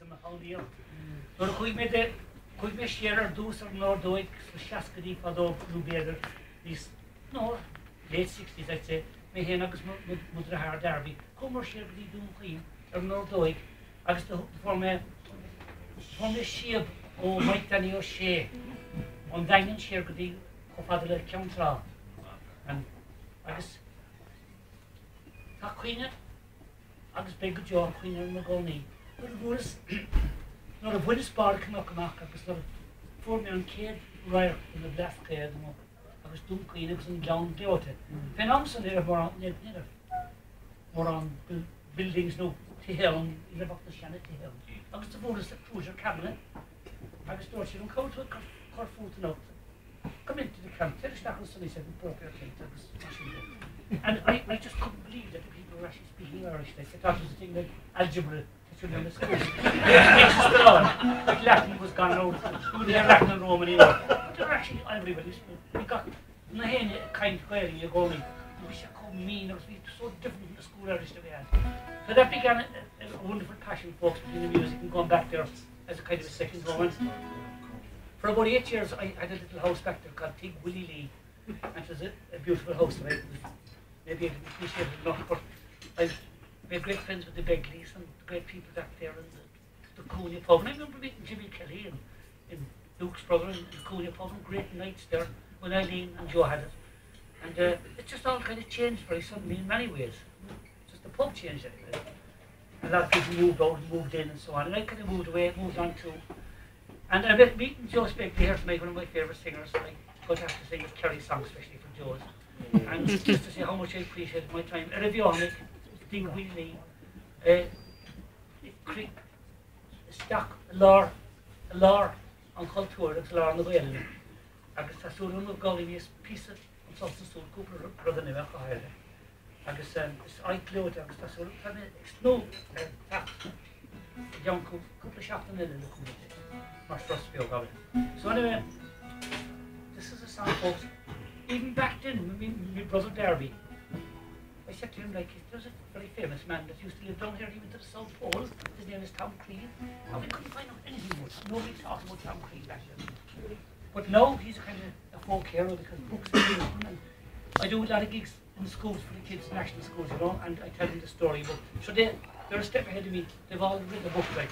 in the whole year. But quick me share or do some more do it for Shaskadi for the Blue these no late 60s I'd say. Me hen agus mudra har derby. Come or share the do queen or no do it. Agus the from the sheep o Mike Danny o Shea. On dining share gadi o father countra. And agus ta queen agus big job queen in Magoni. But it was not a British bar come up agus not for me on kid right in the left care I was doing queen agus in down deote. Then also there more on buildings no to hill in the back the Shannon to hill. I was the bonus that cruiser cabinet. I was door she don't come to a foot and out. Come into the camp, tell us that was somebody said broke your thing and I just couldn't believe that the people were actually speaking Irish. They thought it was a thing like algebra. In the schools. Like Latin was gone out. We didn't have Latin and Roman either. But they were actually everybody. We got in the hand kind of query you go me. We should come mean. It was so different from the school Irish that we had. So that began a wonderful passion, folks, between the music and going back there as a kind of a second home. For about 8 years, I had a little house back there called Tig Willie Lee, and it was a beautiful house. Right? Maybe I didn't appreciate it enough, but I made great friends with the Begleys and the great people back there in the Coonia pub. And I remember meeting Jimmy Kelly in Luke's brother in the Coonia pub, and great nights there when Eileen and Joe had it. And it just all kind of changed very suddenly in many ways. Just the pub changed anyway. A lot of people moved out and moved in and so on. And I kind of moved away, moved on too. And I met meeting Joe Begley here tonight, one of my favourite singers. I would have to sing a Kerry song, especially for Joe's. And just to say how much I appreciated my time. Erivionic, Ding Wheelie, Stock, a lár an cultúr agus lár na bhéile. Agus tá súil an gáil níos písa an sásta súil cúpla rud an bheith chaile. Agus is aitlóid agus tá súil tá nó tacht young cúpla seachtain in the community. Mar trust feel gáil. So anyway, this is a song, folks. Even back then, my brother Derby, I said to him, like, there's a very famous man that used to live down here, he went to the South Pole, his name is Tom Crean, and we couldn't find out anything more. Nobody talked about Tom Crean back then. But now he's a kind of a folk hero because books are written, and I do a lot of gigs in the schools for the kids, national schools, you know, and I tell them the story. But so they're a step ahead of me. They've all written a book, like,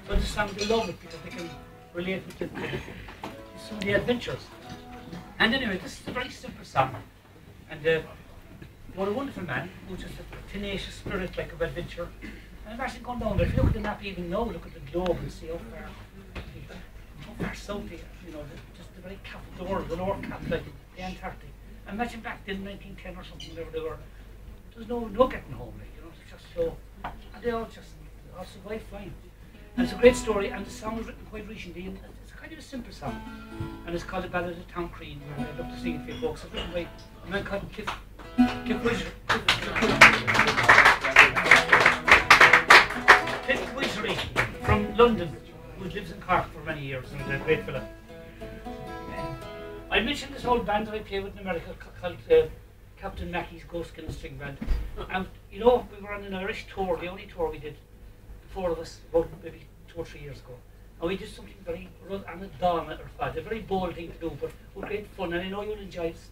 so the song they love it because they can relate with some of the adventures. And anyway, this is a very simple song, and what a wonderful man, who's just a tenacious spirit like of adventure. And I've actually gone down there. If you look at the map even now, look at the globe and see how far south they are, you know, just the very cap of the world, the North Cap, like the Antarctic. And imagine back then, 1910 or something, whatever they were, there's no getting home, like, you know, it's just so, and they all survived fine. And it's a great story, and the song was written quite recently, and it's kind of a simple song. And it's called The Ballad of Tom Crean, and I'd love to sing it for you folks. It's written by a man called Cliff Wizard from London, who lives in Cork for many years, and a great fella. I mentioned this old band that I play with in America called Captain Mackey's Ghostskin String Band. And you know, we were on an Irish tour, the only tour we did, the four of us, about maybe 2 or 3 years ago. And we did something very Donna or fad, a very bold thing to do, but with great fun. And I know you'll enjoy this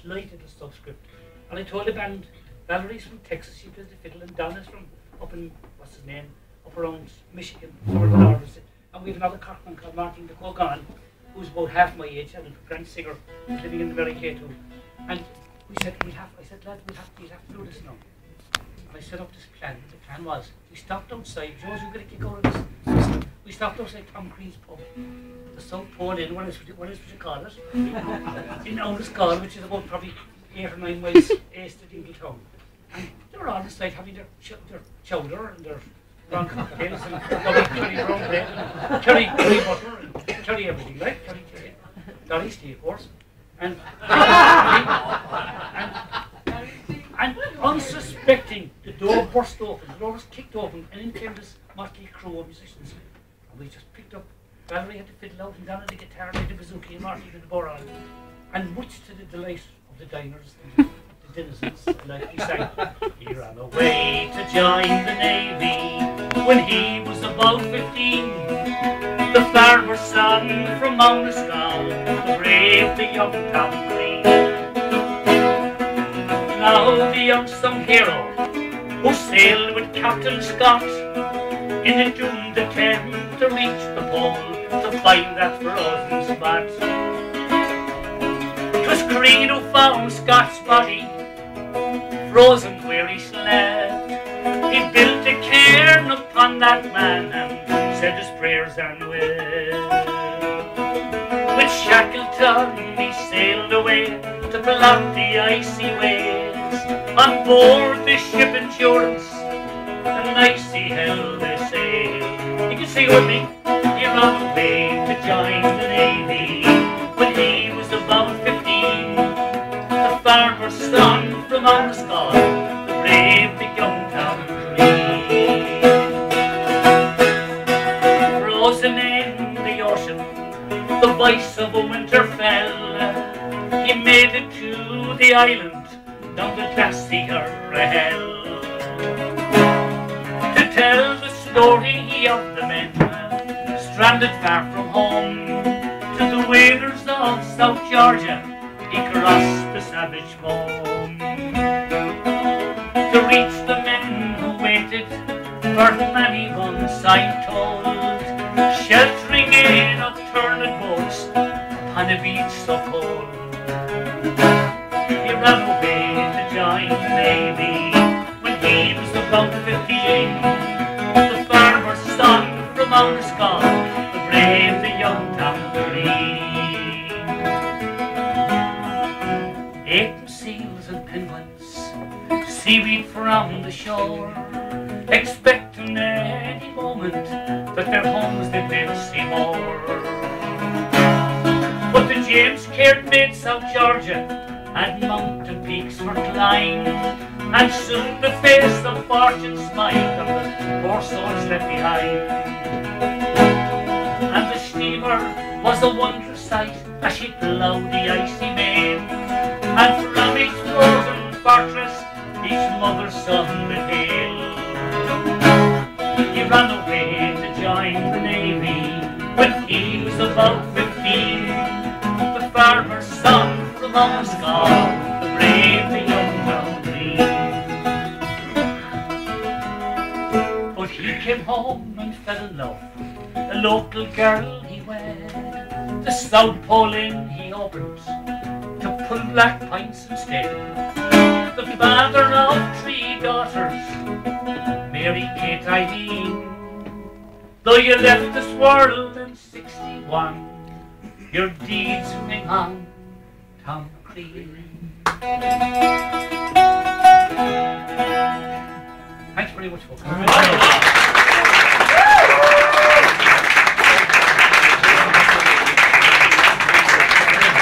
light little subscript. And I told the band, Valerie's from Texas, she plays the fiddle, and Donna's from up in, what's his name, up around Michigan, somewhere in the north. And we have another Corkman called Martin de Cogan, who's about half my age, and a grand singer, living in the very K2. And we said, I said, lad, we'll have to do this now. And I set up this plan. The plan was, we stopped outside, Joe's going to kick out of this. We stopped outside Tom Crean's pub, the South Pole Inn, what is you call it? In Ownascall, which is about probably 8 or 9 miles east of Dingletown. And they were all inside having their chowder and their brown cocktails and curry brown bread and curry butter and curry everything, right? Curry tea, Dolly's tea, of course. And unsuspecting, the door burst open, the door was kicked open, and in came this motley crew of musicians. And we just picked up, Valerie had the fiddle out and Donna the guitar, and the bazooki, and Marty did the boron. And much to the delight of the diners, the denizens, like he sang. He ran away to join the Navy when he was about 15. The farmer's son from Mount Skull, the brave, the young Tom Crean. Now the youngsome hero who sailed with Captain Scott in a doomed attempt to reach the pole to find that frozen spot. 'Twas Crean who found Scott's body frozen where he slept. He built a cairn upon that man and said his prayers and wept. With Shackleton he sailed away to plot the icy ways on board the ship Endurance, an icy hell they sailed. You can sing with me. He ran away to join the Navy when he was about 15. The farmer's son from Armscott, the brave, the young Tom Crean. Frozen in the ocean, the voice of a winter fell. He made it to the island down the glacier hell to tell the story of the men stranded far from home. To the whalers of South Georgia he crossed the savage foam to reach the men who waited for many months, I'm told, sheltering in upturned boats upon a beach so cold. He ran away to join the Navy when he was about 15. The farmer's son from Armscott, the brave, the young Tom Crean. Eating seals and penguins, seaweed from the shore, expecting any moment that their homes they will see more. But the James Caird made South Georgia and mountain peaks for climb, and soon the face of fortune smiled on the poor souls left behind. And the steamer was a wondrous sight as she ploughed the icy main, and from each frozen fortress each mother's son would hail. He ran away to join the Navy when he was about 15. The farmer's son from Armscott, the brave, the young Tom Crean. But he came home and fell in love, a local girl he wed. The South Pole Inn he opened to pull black pints instead. The father of 3 daughters, Mary, Kate, Eileen. Though you left this world in 61, your deeds ring on, Tom Crean. Thanks very much, folks.